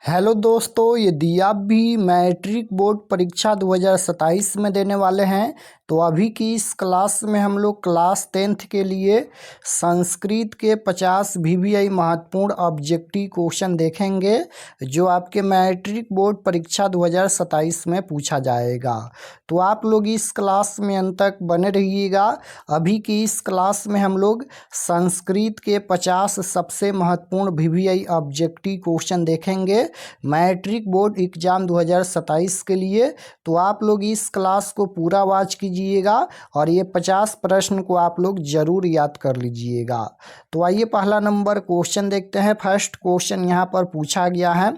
Hello दोस्तों, यदि आप भी मैट्रिक बोर्ड परीक्षा 2027 में देने वाले हैं तो अभी की इस क्लास में हम लोग क्लास 10th के लिए संस्कृत के 50 VBI महत्वपूर्ण ऑब्जेक्टिव क्वेश्चन देखेंगे जो आपके मैट्रिक बोर्ड परीक्षा 2027 में पूछा जाएगा। तो आप लोग इस क्लास में अंत तक बने रहिएगा। अभी की इस क्लास में हम लोग संस्कृत के 50 सबसे महत्वपूर्ण VBI ऑब्जेक्टिव क्वेश्चन देखेंगे मैट्रिक बोर्ड एग्जाम 2027 के लिए। तो आप लोग इस क्लास को पूरा वॉच कीजिएगा और ये 50 प्रश्न को आप लोग जरूर याद कर लीजिएगा। तो आइए पहला नंबर क्वेश्चन देखते हैं। फर्स्ट क्वेश्चन यहाँ पर पूछा गया है,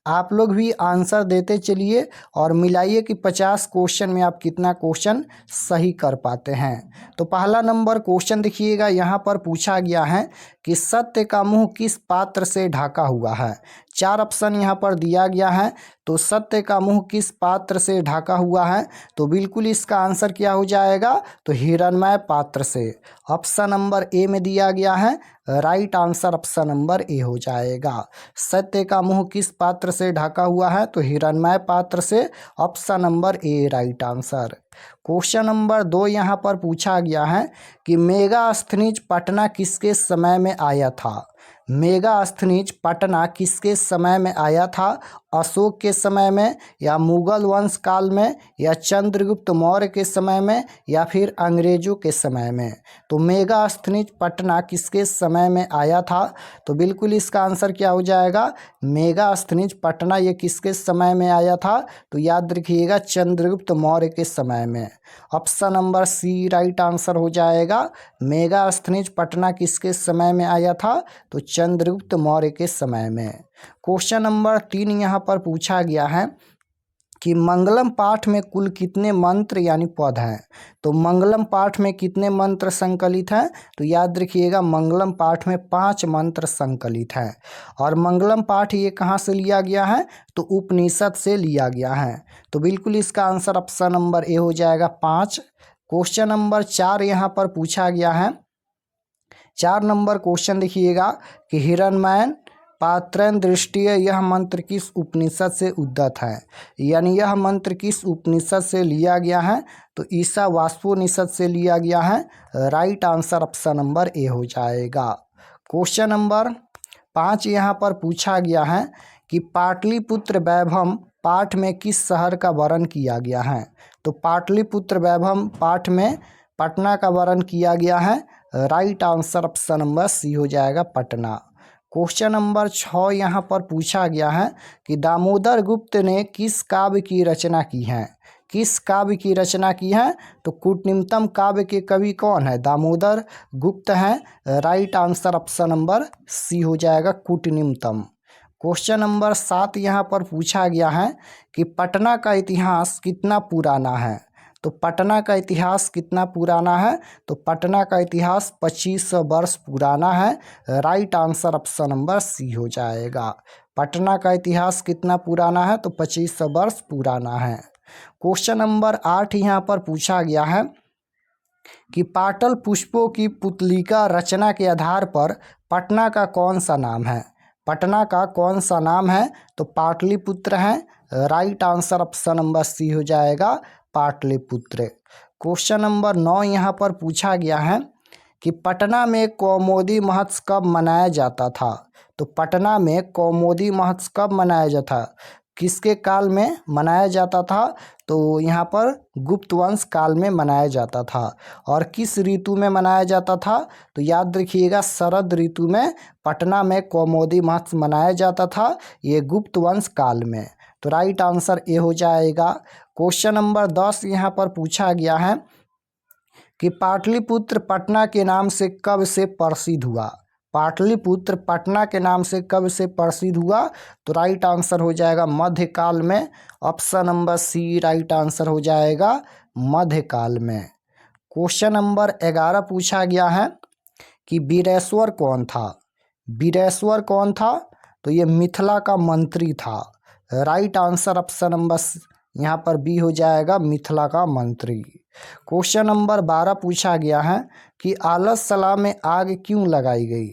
आप लोग भी आंसर देते चलिए और मिलाइए कि 50 क्वेश्चन में आप कितना क्वेश्चन सही कर पाते हैं। तो पहला नंबर क्वेश्चन देखिएगा, यहाँ पर पूछा गया है कि सत्य का मुंह किस पात्र से ढका हुआ है। 4 ऑप्शन यहाँ पर दिया गया है। तो सत्य का मुंह किस पात्र से ढका हुआ है, तो बिल्कुल इसका आंसर क्या हो जाएगा, तो हिरणमय पात्र से। ऑप्शन नंबर ए में दिया गया है, right answer option number A हो जाएगा। सत्य का मुंह किस पात्र से ढका हुआ है, तो हिरणमय पात्र से। Option number A right answer. Question number 2 यहाँ पर पूछा गया है कि मेगास्थनीज पटना किसके समय में आया था। मेगास्थनीज पटना किसके समय में आया था, अशोक के समय में, या मुगल वंश काल में, या चंद्रगुप्त मौर्य के समय में, या फिर अंग्रेजों के समय में। तो मेगास्थनीज पटना किसके समय में आया था, तो बिल्कुल इसका आंसर क्या हो जाएगा, मेगास्थनीज पटना ये किसके समय में आया था, तो याद रखिएगा चंद्रगुप्त मौर्य के समय में। Option number C right answer हो जाएगा। मेगास्थनीज पटना किसके समय में आया था, तो चंद्रगुप्त मौर्य के समय में। क्वेश्चन नंबर 3 यहाँ पर पूछा गया है कि मंगलम पाठ में कुल कितने मंत्र यानी पद हैं। तो मंगलम पाठ में कितने मंत्र संकलित हैं, तो याद रखिएगा मंगलम पाठ में 5 मंत्र संकलित हैं। और मंगलम पाठ ये कहाँ से लिया गया है, तो उपनिषद से लिया गया है। तो बिल्कुल इसका आंसर ऑप्शन नंबर ए हो जाएगा 5। क्वेश्चन नंबर 4 यहाँ पर पूछा गया है। 4 नंबर क्वेश्चन देखिएगा कि हिरणमय पात्रन दृष्टि यह मंत्र किस उपनिषद से उद्धत है, यानी यह मंत्र किस उपनिषद से लिया गया है, तो ईशावास्योपनिषद से लिया गया है। Right answer option number A हो जाएगा। क्वेश्चन नंबर 5 यहाँ पर पूछा गया है कि पाटलिपुत्र वैभव पाठ में किस शहर का वर्णन किया गया है। तो पाटलिपुत्र वैभव पाठ में पटना का वर्णन किया गया है। Right answer option number C हो जाएगा पटना। क्वेश्चन नंबर 6 यहाँ पर पूछा गया है कि दामोदर गुप्त ने किस काव्य की रचना की है। किस काव्य की रचना की है, तो कूटनिमित्तम काव्य के कवि कौन है, दामोदर गुप्त हैं। Right answer option number C हो जाएगा कूटनिमित्तम। क्वेश्चन नंबर 7 यहाँ पर पूछा गया है कि पटना का इतिहास कितना पुराना है। तो पटना का इतिहास कितना पुराना है, तो पटना का इतिहास 2500 वर्ष पुराना है। Right answer option number C हो जाएगा। पटना का इतिहास कितना पुराना है, तो 2500 वर्ष पुराना है। क्वेश्चन नंबर 8 यहाँ पर पूछा गया है कि पाटल पुष्पों की पुतलिका रचना के आधार पर पटना का कौन सा नाम है। पटना का कौन सा नाम है, तो पाटलिपुत्र है। Right answer option number C हो जाएगा पाटलिपुत्र। क्वेश्चन नंबर 9 यहाँ पर पूछा गया है कि पटना में कौमुदी महोत्सव कब मनाया जाता था। तो पटना में कौमुदी महोत्सव कब मनाया जाता, किसके काल में मनाया जाता था, तो यहाँ पर गुप्त वंश काल में मनाया जाता था। और किस ऋतु में मनाया जाता था, तो याद रखिएगा शरद ऋतु में पटना में कौमुदी महोत्सव मनाया जाता था, ये गुप्त वंश काल में। तो राइट आंसर ए हो जाएगा। क्वेश्चन नंबर 10 यहाँ पर पूछा गया है कि पाटलिपुत्र पटना के नाम से कब से प्रसिद्ध हुआ। पाटलिपुत्र पटना के नाम से कब से प्रसिद्ध हुआ, तो राइट आंसर हो जाएगा मध्यकाल में। Option number C right answer हो जाएगा मध्यकाल में। क्वेश्चन नंबर 11 पूछा गया है कि वीरेश्वर कौन था। वीरेश्वर कौन था, तो ये मिथिला का मंत्री था। राइट आंसर ऑप्शन नंबर यहाँ पर बी हो जाएगा मिथिला का मंत्री। क्वेश्चन नंबर 12 पूछा गया है कि आलस सला में आग क्यों लगाई गई।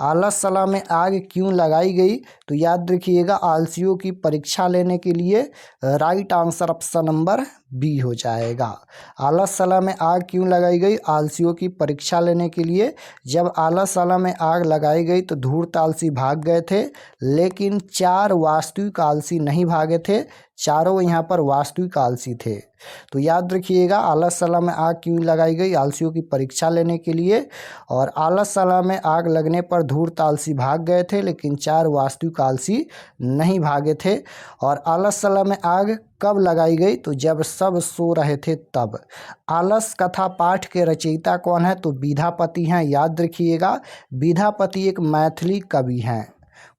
आलसला में आग क्यों लगाई गई? तो याद रखिएगा आलसियों की परीक्षा लेने के लिए। Right answer option number B हो जाएगा। आलसला में आग क्यों लगाई गई? आलसियों की परीक्षा लेने के लिए। जब आलसला में आग लगाई गई तो धूर्त आलसी भाग गए थे, लेकिन 4 वास्तविक आलसी नहीं भागे थे। चारों यहाँ पर वास्तविक आलसी थे। तो याद रखिएगा आलसला में आग क्यों लगाई गई? आलसियों की परीक्षा लेने के लिए। और आलसला में आग लगने पर धूर्त आलसी भाग गए थे, लेकिन 4 वास्तविक आलसी नहीं भागे थे। और आलसला में आग कब लगाई गई? तो जब सब सो रहे थे तब। आलस कथा पाठ के रचयिता कौन है? तो विद्यापति हैं। याद रखिएगा विद्यापति एक मैथिली कवि हैं।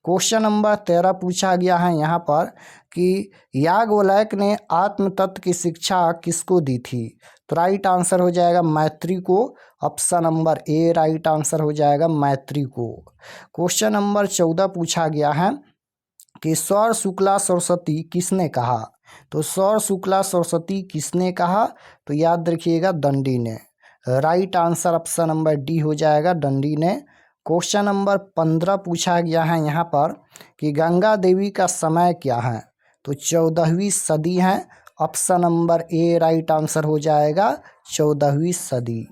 क्वेश्चन नंबर 13 पूछा गया है यहाँ पर कि याज्ञवल्क्य ने आत्म तत्व की शिक्षा किसको दी थी? तो राइट आंसर हो जाएगा मैत्री को। Option number A right answer हो जाएगा मैत्री को। क्वेश्चन नंबर 14 पूछा गया है कि सौर शुक्ला सरस्वती किसने कहा? तो सौर शुक्ला सरस्वती किसने कहा? तो याद रखिएगा दंडी ने। Right answer option number D हो जाएगा दंडी ने। क्वेश्चन नंबर 15 पूछा गया है यहाँ पर कि गंगा देवी का समय क्या है? तो 14वीं सदी है। Option number A right answer हो जाएगा 14वीं सदी।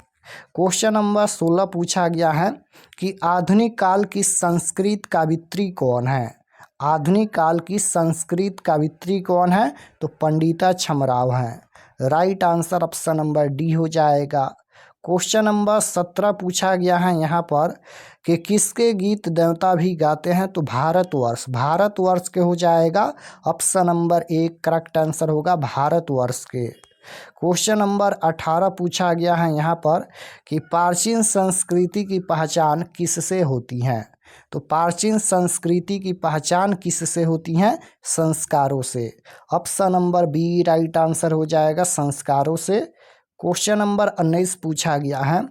क्वेश्चन नंबर 16 पूछा गया है कि आधुनिक काल की संस्कृत कवित्री कौन है? आधुनिक काल की संस्कृत कवित्री कौन है? तो पंडिता छमराव हैं। Right answer option number D हो जाएगा। क्वेश्चन नंबर 17 पूछा गया है यहाँ पर कि किसके गीत देवता भी गाते हैं? तो भारतवर्ष। भारतवर्ष के हो जाएगा option number A correct answer होगा भारतवर्ष के। क्वेश्चन नंबर 18 पूछा गया है यहाँ पर कि प्राचीन संस्कृति की पहचान किससे होती है? तो प्राचीन संस्कृति की पहचान किससे होती है? संस्कारों से। Option number B right answer हो जाएगा संस्कारों से। क्वेश्चन नंबर 19 पूछा गया है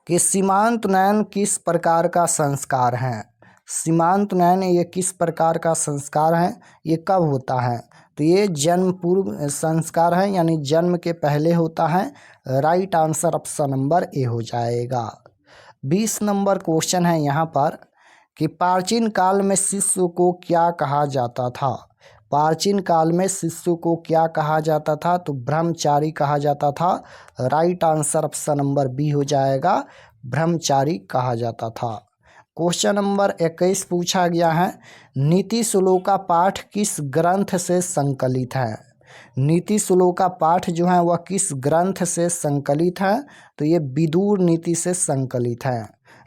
कि सीमांत नयन किस प्रकार का संस्कार है? सीमांत नयन ये किस प्रकार का संस्कार है? ये कब होता है? तो ये जन्म पूर्व संस्कार है, यानी जन्म के पहले होता है। Right answer option number A हो जाएगा। 20 नंबर क्वेश्चन है यहाँ पर कि प्राचीन काल में शिष्य को क्या कहा जाता था? प्राचीन काल में शिष्य को क्या कहा जाता था? तो ब्रह्मचारी कहा जाता था। Right answer option number B हो जाएगा ब्रह्मचारी कहा जाता था। क्वेश्चन नंबर 21 पूछा गया है नीति श्लोका पाठ किस ग्रंथ से संकलित है? नीति श्लोका पाठ जो है वह किस ग्रंथ से संकलित है? तो ये विदुर नीति से संकलित है।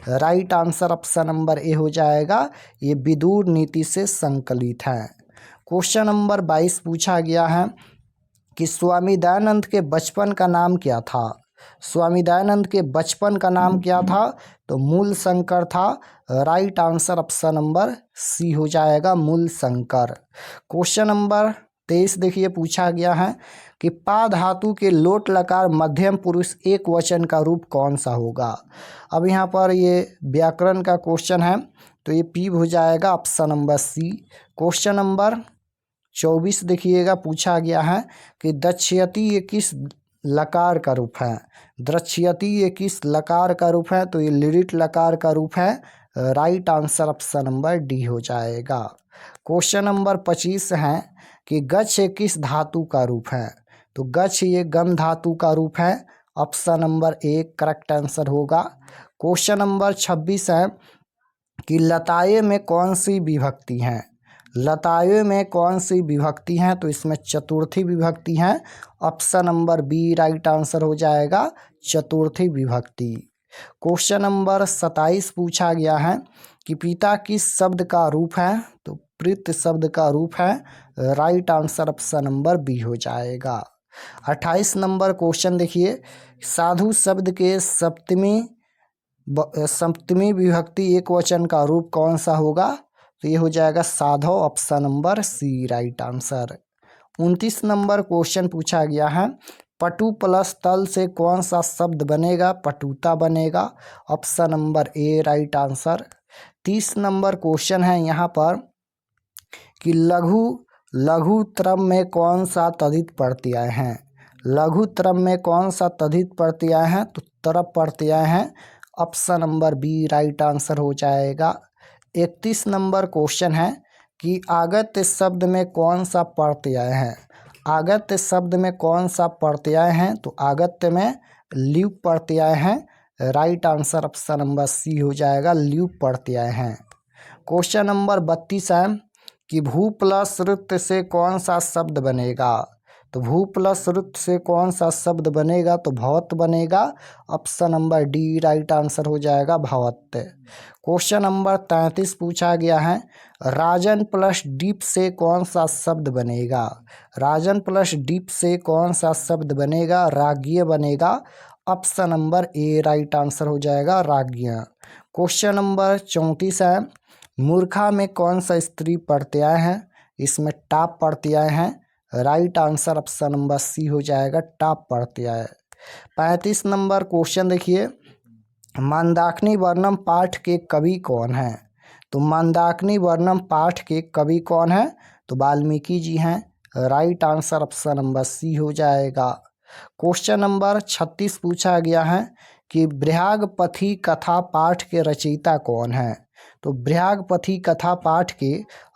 Right answer option number A हो जाएगा, ये विदुर नीति से संकलित है। क्वेश्चन नंबर 22 पूछा गया है कि स्वामी दयानंद के बचपन का नाम क्या था? स्वामी दयानंद के बचपन का नाम क्या था? तो मूल शंकर था। Right answer option number C हो जाएगा मूल शंकर। क्वेश्चन नंबर 23 देखिए पूछा गया है कि पा धातु के लोट लकार मध्यम पुरुष एक वचन का रूप कौन सा होगा? अब यहाँ पर ये व्याकरण का क्वेश्चन है, तो ये पी हो जाएगा option number C. Question number 24 देखिएगा पूछा गया है कि दक्षयति ये किस लकार का रूप है? द्रक्ष्यति ये किस लकार का रूप है? तो ये लिरिट लकार का रूप है। Right answer option number D हो जाएगा। क्वेश्चन नंबर 25 है कि गच्छ किस धातु का रूप है? तो गच्छ ये गम धातु का रूप है। Option number A correct answer होगा। क्वेश्चन नंबर 26 है कि लताए में कौन सी विभक्ति है? लताए में कौन सी विभक्ति है? तो इसमें चतुर्थी विभक्ति है। Option number B right answer हो जाएगा चतुर्थी विभक्ति। क्वेश्चन नंबर 27 पूछा गया है कि पिता किस शब्द का रूप है? तो प्रीत शब्द का रूप है। Right answer option number B हो जाएगा। 28 नंबर क्वेश्चन देखिए, साधु शब्द के सप्तमी विभक्ति एक वचन का रूप कौन सा होगा? तो ये हो जाएगा साधव। Option number C right answer. 29 number question पूछा गया है पटु प्लस तल से कौन सा शब्द बनेगा? पटुता बनेगा। Option number A right answer. 30 number question है यहाँ पर कि लघुतरम में कौन सा तद्धित प्रत्यय है? लघुतरम में कौन सा तद्धित प्रत्यय है? तो तरप प्रत्यय है। Option number B right answer हो जाएगा। 31 नंबर क्वेश्चन है कि आगत शब्द में कौन सा प्रत्यय है। आगत शब्द में कौन सा प्रत्यय है, तो आगत में ल्यूप प्रत्यय है। Right answer option number C हो जाएगा, ल्यूप प्रत्यय है। क्वेश्चन नंबर 32 है कि भू प्लस रुत से कौन सा शब्द बनेगा। तो भू प्लस रुत से कौन सा शब्द बनेगा, तो भवत बनेगा। Option number D right answer हो जाएगा, भवत। क्वेश्चन नंबर 33 पूछा गया है, राजन प्लस डीप से कौन सा शब्द बनेगा। राजन प्लस डीप से कौन सा शब्द बनेगा, राज्ञ बनेगा। Option number A right answer हो जाएगा, राज्ञ। क्वेश्चन नंबर 34 है, मूर्खा में कौन सा स्त्री प्रत्यय है। इसमें टाप प्रत्यय है। Right answer option number C हो जाएगा, टाप प्रत्यय। 35 नंबर क्वेश्चन देखिए, मंदाकिनी वर्णम पाठ के कवि कौन है। तो मंदाकिनी वर्णम पाठ के कवि कौन है, तो वाल्मीकि जी हैं। Right answer option number C हो जाएगा। क्वेश्चन नंबर 36 पूछा गया है कि बृहस्पति कथा पाठ के रचयिता कौन है। तो बृहस्पति कथा पाठ के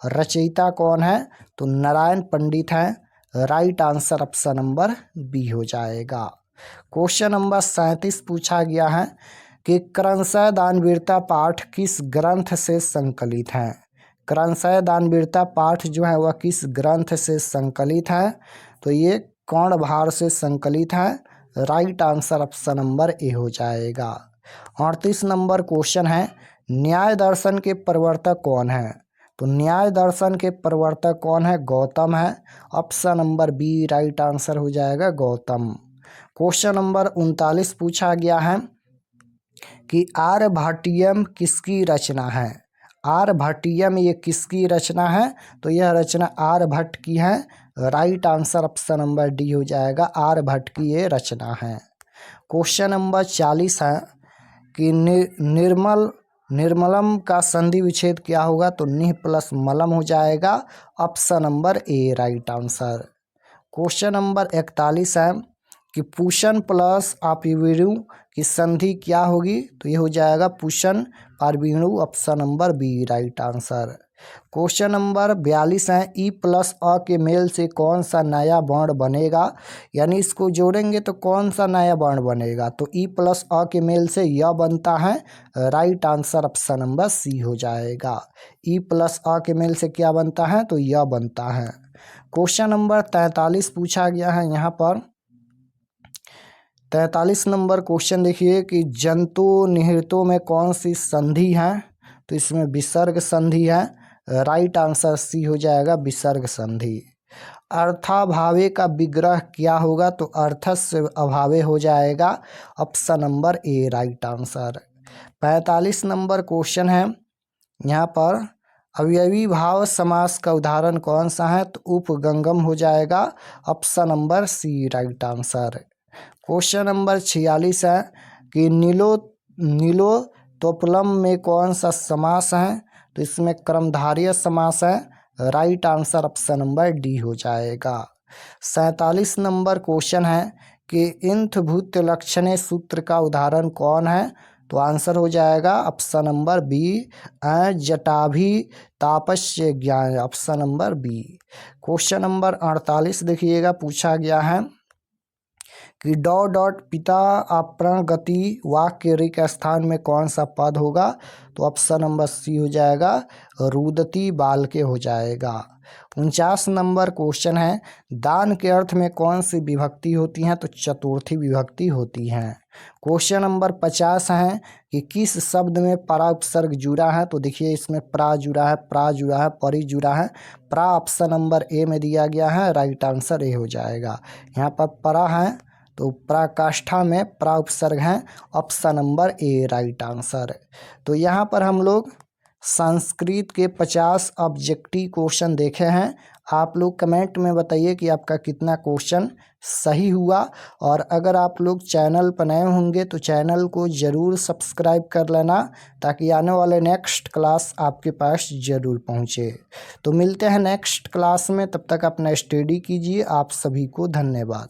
रचयिता कौन है, तो नारायण पंडित हैं। Right answer option number B हो जाएगा। क्वेश्चन नंबर 37 पूछा गया है कि क्रंशः दानवीरता पाठ किस ग्रंथ से संकलित है। क्रंशः दानवीरता पाठ जो है वह किस ग्रंथ से संकलित है, तो ये कर्णभार से संकलित है। Right answer option number A हो जाएगा। 38 नंबर क्वेश्चन है, न्याय दर्शन के प्रवर्तक कौन है। तो न्याय दर्शन के प्रवर्तक कौन है, गौतम है। Option number B right answer हो जाएगा, गौतम। क्वेश्चन नंबर 39 पूछा गया है कि आर्यभट्टियम किसकी रचना है। आर्यभट्टियम ये किसकी रचना है, तो यह रचना आर्यभट्ट की है। Right answer option number D हो जाएगा, आर्यभट्ट की ये रचना है। क्वेश्चन नंबर 40 है कि निर्मलम का संधि विच्छेद क्या होगा, तो निह प्लस मलम हो जाएगा। Option number A right answer. Question number 41 है कि पूषण प्लस आपिवीणु की संधि क्या होगी, तो ये हो जाएगा पूषण पारवीणु। Option number B right answer. Question number 42 है, ई प्लस अ के मेल से कौन सा नया वर्ण बनेगा, यानी इसको जोड़ेंगे तो कौन सा नया वर्ण बनेगा, तो ई प्लस अ के मेल से य बनता है। Right answer option number C हो जाएगा, ई प्लस अ के मेल से क्या बनता है, तो य बनता है। क्वेश्चन नंबर 43 पूछा गया है, यहाँ पर 43 नंबर क्वेश्चन देखिए कि जंतु निहितों में कौन सी संधि है, तो इसमें विसर्ग संधि है। राइट आंसर सी हो जाएगा, विसर्ग संधि। अर्थाभावे का विग्रह क्या होगा, तो अर्थस्य अभावे हो जाएगा। Option number A right answer. 45 number question है, यहाँ पर अवयवी भाव समास का उदाहरण कौन सा है, तो उपगंगम हो जाएगा। Option number C right answer. Question number 46 है कि नीलो तोपलम में कौन सा समास है, तो इसमें कर्मधारय समास है। Right answer option number D हो जाएगा। 47 नंबर क्वेश्चन है कि इंथ भूत लक्षणे सूत्र का उदाहरण कौन है, तो आंसर हो जाएगा ऑप्शन नंबर बी जटाभि तापस्य ज्ञान। Option number B. Question number 48 देखिएगा, पूछा गया है कि डॉट पिता अपरण गति वाक्य रिक स्थान में कौन सा पद होगा, तो ऑप्शन नंबर सी हो जाएगा, रुदती बाल के हो जाएगा। 49 नंबर क्वेश्चन है, दान के अर्थ में कौन सी विभक्ति होती हैं, तो चतुर्थी विभक्ति होती हैं। क्वेश्चन नंबर 50 है कि किस शब्द में परा उपसर्ग जुड़ा है, तो देखिए इसमें प्रा जुड़ा है, प्रा जुड़ा है, परि जुड़ा है। प्रा ऑप्शन नंबर ए में दिया गया है। राइट आंसर ए हो जाएगा। यहाँ पर परा है तो पराकाष्ठा में प्रा उपसर्ग है। Option number A right answer. तो यहाँ पर हम लोग संस्कृत के 50 ऑब्जेक्टिव क्वेश्चन देखे हैं। आप लोग कमेंट में बताइए कि आपका कितना क्वेश्चन सही हुआ, और अगर आप लोग चैनल पर नए होंगे तो चैनल को ज़रूर सब्सक्राइब कर लेना, ताकि आने वाले नेक्स्ट क्लास आपके पास ज़रूर पहुँचे। तो मिलते हैं नेक्स्ट क्लास में, तब तक अपना स्टडी कीजिए। आप सभी को धन्यवाद।